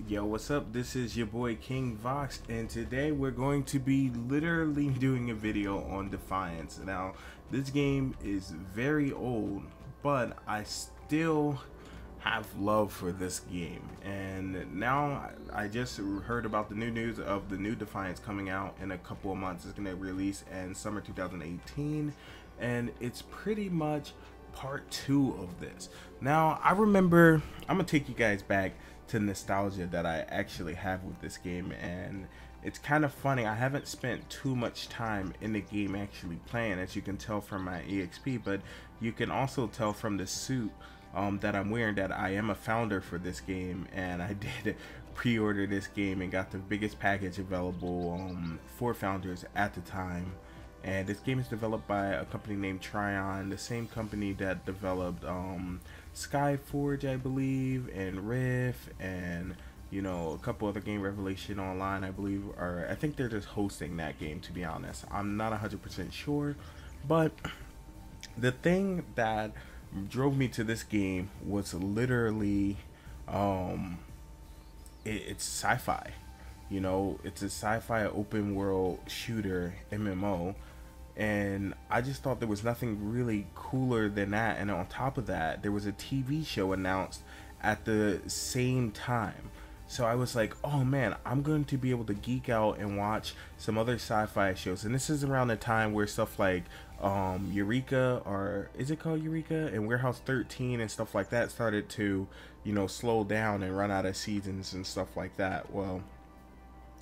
Yo, what's up? This is your boy King Vox, and today we're going to be literally doing a video on Defiance. Now, this game is very old, but I still have love for this game. And now I just heard about the new news of the new Defiance coming out in a couple of months. It's going to release in summer 2018, and it's pretty much part 2 of this. Now, I remember, I'm going to take you guys back to nostalgia that I actually have with this game, and it's kind of funny. I haven't spent too much time in the game actually playing, as you can tell from my EXP, but you can also tell from the suit that I'm wearing that I am a founder for this game, and I did pre-order this game and got the biggest package available for founders at the time. And this game is developed by a company named Trion, the same company that developed Skyforge, I believe, and Rift, and you know, a couple other game, Revelation Online, I believe, or I think they're just hosting that game, to be honest. I'm not 100% sure, but the thing that drove me to this game was literally it's sci-fi. You know, it's a sci-fi open world shooter MMO, and I just thought there was nothing really cooler than that. And on top of that, there was a TV show announced at the same time. So I was like, oh man, I'm going to be able to geek out and watch some other sci-fi shows. And this is around the time where stuff like Eureka, or is it called Eureka, and Warehouse 13 and stuff like that started to, you know, slow down and run out of seasons and stuff like that. Well,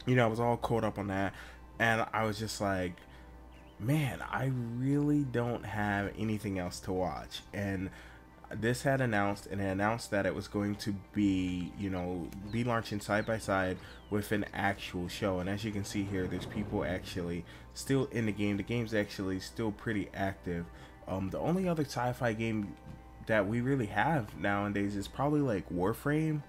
you know, I was all caught up on that, and I was just like, man, I really don't have anything else to watch. And this had announced, and it announced that it was going to be, you know, be launching side by side with an actual show. And as you can see here, there's people actually still in the game. The game's actually still pretty active. The only other sci-fi game that we really have nowadays is probably like Warframe.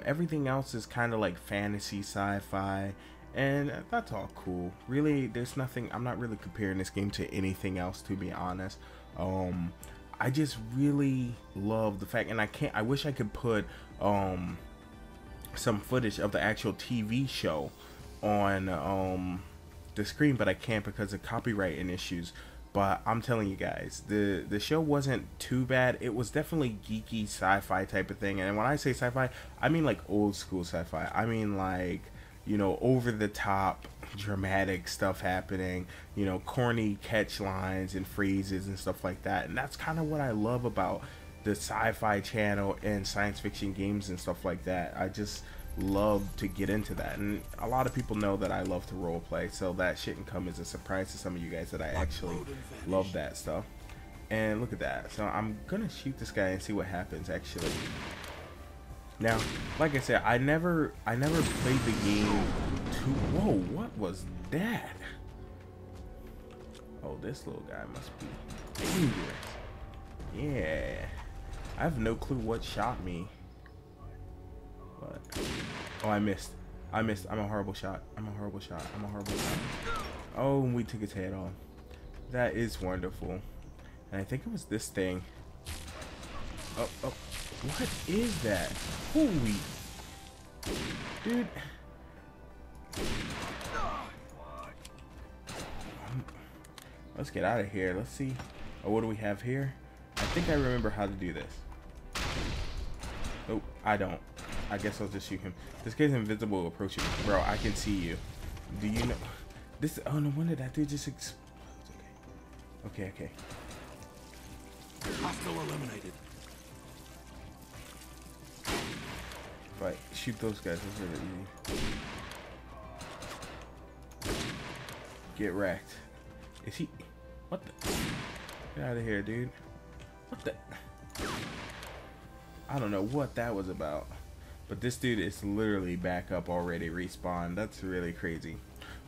Everything else is kind of like fantasy sci-fi, and that's all cool. Really, there's nothing, I'm not really comparing this game to anything else, to be honest. I just really love the fact, and I wish I could put some footage of the actual TV show on the screen, but I can't because of copyright and issues. But I'm telling you guys, the show wasn't too bad. It was definitely geeky sci-fi type of thing. And when I say sci-fi, I mean like old school sci-fi. I mean like, you know, over the top dramatic stuff happening, you know, corny catch lines and phrases and stuff like that. And that's kind of what I love about the Sci-Fi channel and science fiction games and stuff like that. I just love to get into that, and a lot of people know that I love to role play, so that shouldn't come as a surprise to some of you guys that I actually love that stuff. And look at that. So I'm gonna shoot this guy and see what happens actually. Now, like I said, I never played the game too. Whoa, what was that? Oh, this little guy must be dangerous. Yeah, I have no clue what shot me. But, oh, I missed. I'm a horrible shot. I'm a horrible shot. Oh, and we took his head off. That is wonderful. And I think it was this thing. Oh, what is that? Holy, dude. Let's get out of here. Let's see. Oh, what do we have here? I think I remember how to do this. Oh, I don't. I guess I'll just shoot him. This guy's invisible approaching me. Bro, I can see you. Do you know this? Oh, no wonder that dude just explodes. Okay. Hostile eliminated. Right, shoot those guys. That's really easy. Get wrecked. Is he? What the? Get out of here, dude. What the? I don't know what that was about. But this dude is literally back up already, respawned. That's really crazy.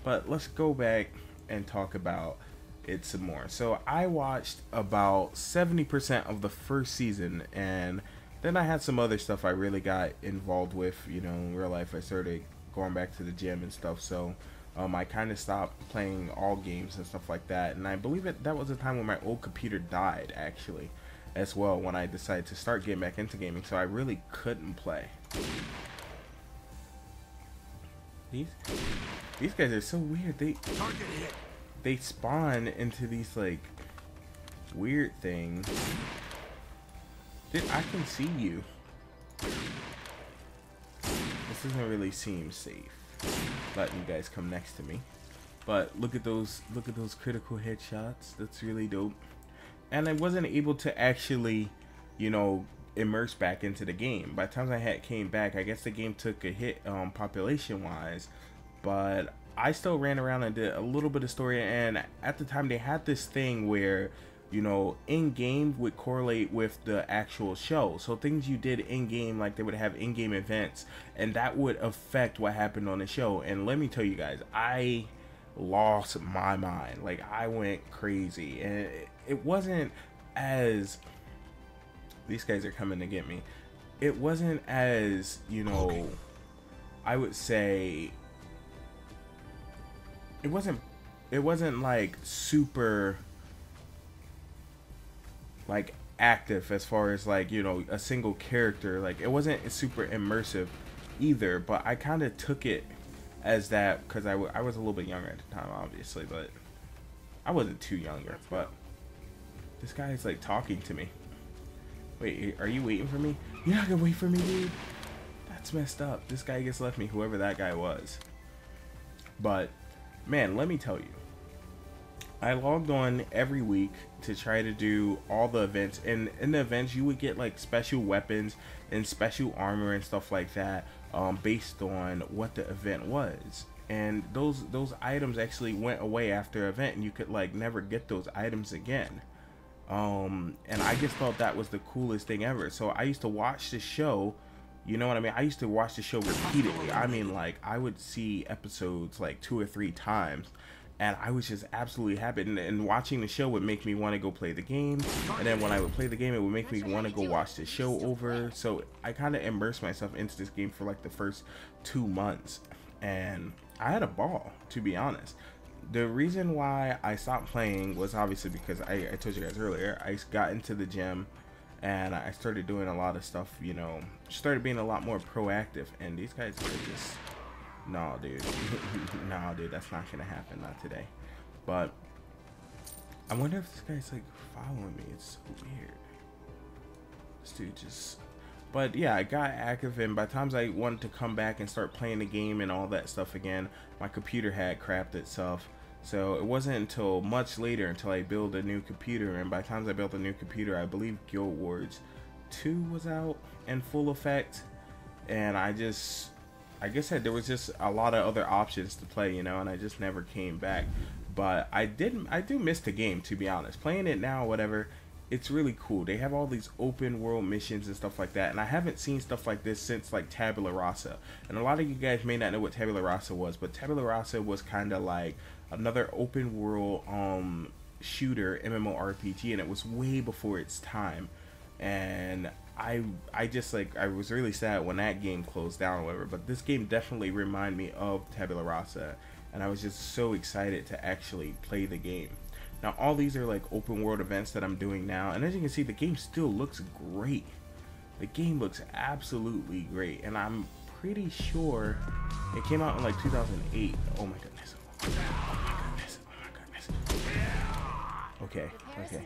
But let's go back and talk about it some more. So I watched about 70% of the first season, and then I had some other stuff I really got involved with. You know, in real life, I started going back to the gym and stuff. So I kind of stopped playing all games and stuff like that. And I believe that was the time when my old computer died, actually, as well, when I decided to start getting back into gaming. So I really couldn't play. These guys are so weird. They spawn into these like weird things. Dude, I can see you. This doesn't really seem safe, letting you guys come next to me. But look at those critical headshots. That's really dope. And I wasn't able to actually, you know, immerse back into the game. By the time I came back, I guess the game took a hit population wise, but I still ran around and did a little bit of story. And at the time they had this thing where, you know, in-game would correlate with the actual show. So things you did in-game, like they would have in-game events, and that would affect what happened on the show. And let me tell you guys, I lost my mind. Like, I went crazy. And it wasn't as... These guys are coming to get me. It wasn't as, you know, I would say... It wasn't like super... like active as far as like, you know, a single character. Like, it wasn't super immersive either, but I kind of took it as that because I was a little bit younger at the time, obviously, but I wasn't too younger. But this guy is like talking to me. Wait, are you waiting for me? You're not gonna wait for me, dude? That's messed up. This guy just left me, whoever that guy was. But man, let me tell you, I logged on every week to try to do all the events, and in the events you would get like special weapons and special armor and stuff like that, based on what the event was. And those items actually went away after the event, and you could like never get those items again. And I just thought that was the coolest thing ever. So I used to watch the show, you know what I mean? I used to watch the show repeatedly. I mean, like, I would see episodes like 2 or 3 times, and I was just absolutely happy. And watching the show would make me want to go play the game. And then when I would play the game, it would make me want to go watch the show over. So I kind of immersed myself into this game for like the first 2 months. And I had a ball, to be honest. The reason why I stopped playing was obviously because I told you guys earlier, I got into the gym and I started doing a lot of stuff, you know, started being a lot more proactive. And these guys are just... No, dude. No, dude, that's not gonna happen. Not today. But I wonder if this guy's like following me. It's so weird. This dude just... But yeah, I got active, and by the time I wanted to come back and start playing the game and all that stuff again, my computer had crapped itself. So it wasn't until much later until I built a new computer, and by the time I built a new computer, I believe Guild Wars 2 was out in full effect. And I just... Like I said, there was just a lot of other options to play, you know, and I just never came back. But I do miss the game, to be honest. Playing it now, whatever, it's really cool. They have all these open world missions and stuff like that, and I haven't seen stuff like this since like Tabula Rasa. And a lot of you guys may not know what Tabula Rasa was, but Tabula Rasa was kind of like another open world shooter MMORPG, and it was way before its time. And I just like, I was really sad when that game closed down or whatever, but this game definitely reminded me of Tabula Rasa, and I was just so excited to actually play the game. Now all these are like open world events that I'm doing now, and as you can see, the game still looks great. The game looks absolutely great, and I'm pretty sure it came out in like 2008. Oh my goodness. Oh my goodness. Oh my goodness. Okay, okay.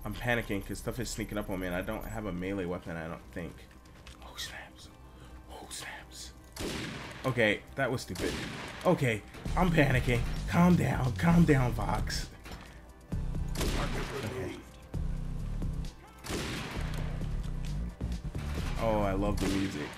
I'm panicking because stuff is sneaking up on me, and I don't have a melee weapon, I don't think. Oh, snaps. Oh, snaps. Okay, that was stupid. Okay, I'm panicking. Calm down, Vox. Okay. Oh, I love the music.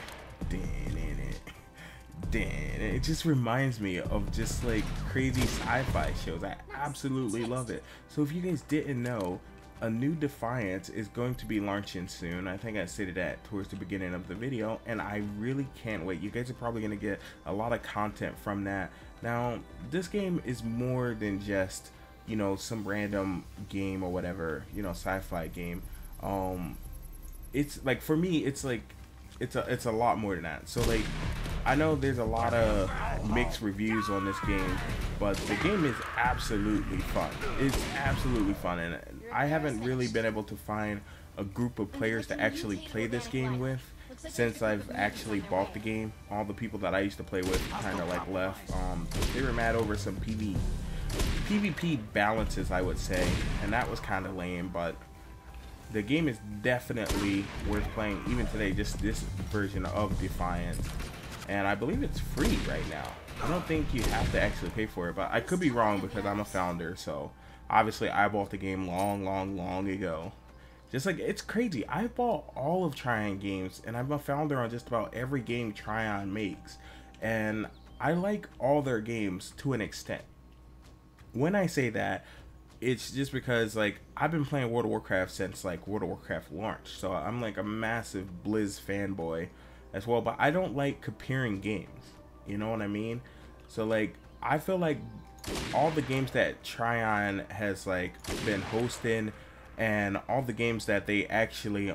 It just reminds me of just like crazy sci-fi shows. I absolutely love it. So if you guys didn't know, a new Defiance is going to be launching soon. I think I stated that towards the beginning of the video, and I really can't wait. You guys are probably going to get a lot of content from that. Now, this game is more than just, you know, some random game or whatever, you know, sci-fi game. It's like, for me, it's like, it's a lot more than that. So like, I know there's a lot of mixed reviews on this game, but the game is absolutely fun. It's absolutely fun, and I haven't really been able to find a group of players to actually play this game with. since I've actually bought the game. All the people that I used to play with kind of like left. They were mad over some PvP balances, I would say, and that was kind of lame, but the game is definitely worth playing even today, just this version of Defiance. And I believe it's free right now. I don't think you have to actually pay for it, but I could be wrong because I'm a founder, so obviously I bought the game long ago. Just like, it's crazy. I bought all of Trion games, and I'm a founder on just about every game Trion makes. And I like all their games to an extent. When I say that, it's just because, like, I've been playing World of Warcraft since, like, World of Warcraft launched. So I'm, like, a massive Blizz fanboy as well. But I don't like comparing games. You know what I mean? So, like, I feel like all the games that Trion has, like, been hosting and all the games that they actually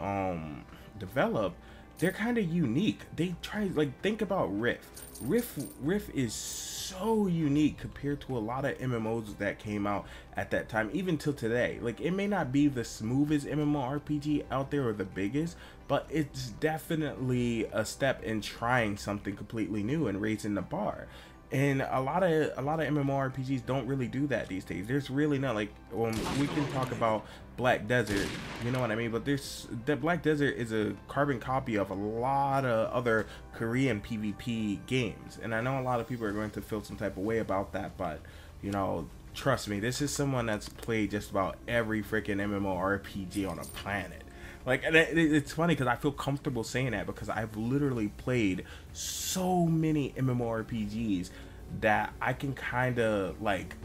develop, they're kind of unique. They try, like, think about Rift. Rift is so unique compared to a lot of MMOs that came out at that time, even till today. Like, it may not be the smoothest MMORPG out there or the biggest, but it's definitely a step in trying something completely new and raising the bar. And a lot of MMORPGs don't really do that these days. There's really not, like, we can talk about Black Desert, you know what I mean? But that Black Desert is a carbon copy of a lot of other Korean PvP games. And I know a lot of people are going to feel some type of way about that, but, you know, trust me, this is someone that's played just about every freaking MMORPG on the planet. Like, and it's funny because I feel comfortable saying that because I've literally played so many MMORPGs that I can kind of, like,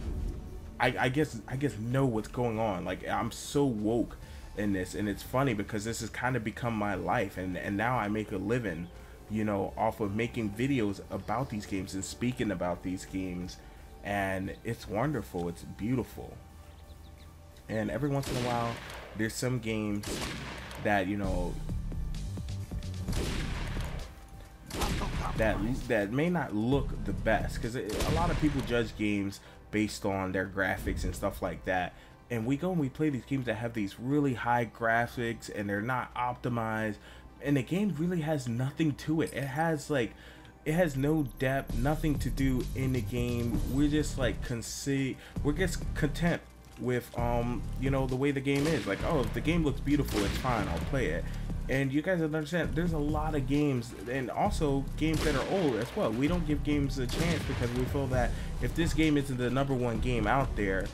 I guess know what's going on. Like, I'm so woke in this, and it's funny because this has kind of become my life, and now I make a living, you know, off of making videos about these games and speaking about these games, and it's wonderful. It's beautiful. And every once in a while, there's some games that, you know, that may not look the best, because a lot of people judge games based on their graphics and stuff like that, and we go and we play these games that have these really high graphics and they're not optimized, and the game really has nothing to it. It has no depth, nothing to do in the game. We're just like we're just content with you know, the way the game is. Like, oh, if the game looks beautiful, it's fine, I'll play it. And you guys understand, there's a lot of games, and also games that are old as well. We don't give games a chance because we feel that if this game isn't the #1 game out there,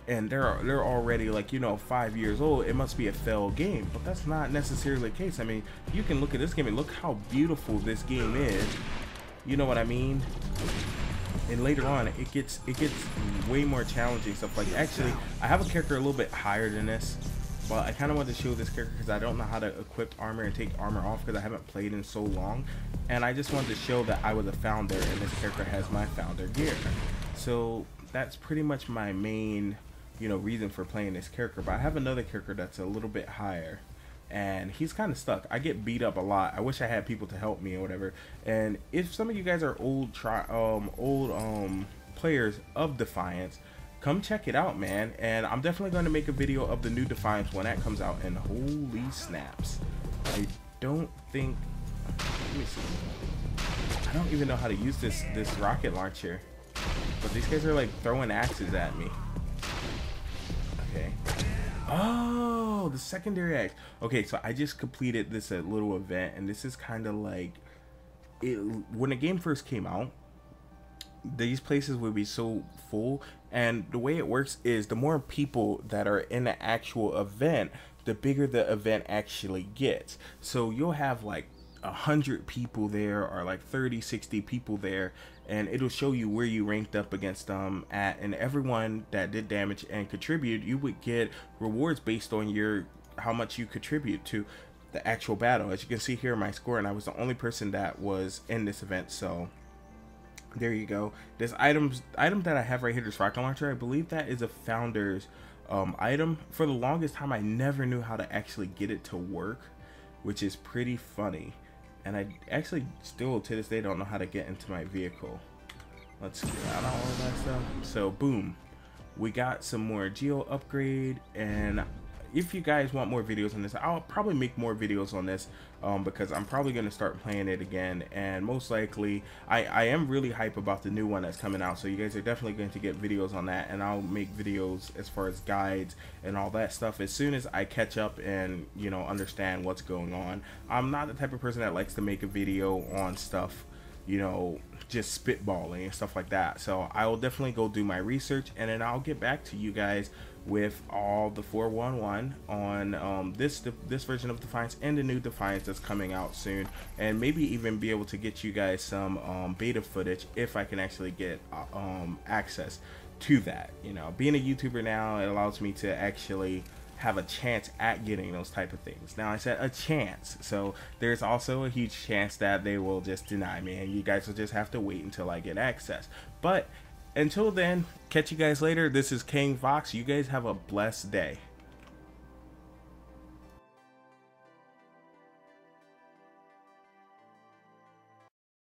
and they're already, like, you know, 5 years old, it must be a failed game. But that's not necessarily the case. I mean, you can look at this game and look how beautiful this game is. You know what I mean? And later on, it gets way more challenging stuff. Like, actually, I have a character a little bit higher than this, but I kind of wanted to show this character because I don't know how to equip armor and take armor off because I haven't played in so long, and I just wanted to show that I was a founder and this character has my founder gear. So that's pretty much my main, you know, reason for playing this character. But I have another character that's a little bit higher, and he's kind of stuck. I get beat up a lot. I wish I had people to help me or whatever. And if some of you guys are old players of Defiance, come check it out, man. And I'm definitely going to make a video of the new Defiance when that comes out. And holy snaps, I don't think, let me see, I don't even know how to use this rocket launcher, but these guys are like throwing axes at me. Okay. Oh, the secondary axe. Okay, so I just completed this little event, and this is kind of like it. When the game first came out, these places would be so full, and the way it works is the more people that are in the actual event, the bigger the event actually gets. So you'll have like 100 people there, or like 30-60 people there, and it'll show you where you ranked up against them at, and everyone that did damage and contribute, you would get rewards based on how much you contribute to the actual battle. As you can see here, my score, and I was the only person that was in this event, so there you go. This item that I have right here, this rocket launcher, I believe that is a founder's item. For the longest time, I never knew how to actually get it to work, which is pretty funny. And I actually still to this day don't know how to get into my vehicle. Let's get out all of that stuff. So boom, we got some more geo upgrade, and if you guys want more videos on this, I'll probably make more videos on this, because I'm probably going to start playing it again, and most likely I am really hype about the new one that's coming out, so you guys are definitely going to get videos on that, and I'll make videos as far as guides and all that stuff as soon as I catch up and, you know, understand what's going on. I'm not the type of person that likes to make a video on stuff, you know, just spitballing and stuff like that. So I will definitely go do my research, and then I'll get back to you guys with all the 411 on this version of Defiance and the new Defiance that's coming out soon, and maybe even be able to get you guys some beta footage if I can actually get access to that. You know, being a YouTuber now, it allows me to actually have a chance at getting those type of things. Now I said a chance, so there's also a huge chance that they will just deny me, and you guys will just have to wait until I get access. But until then, catch you guys later. This is King Vox. You guys have a blessed day.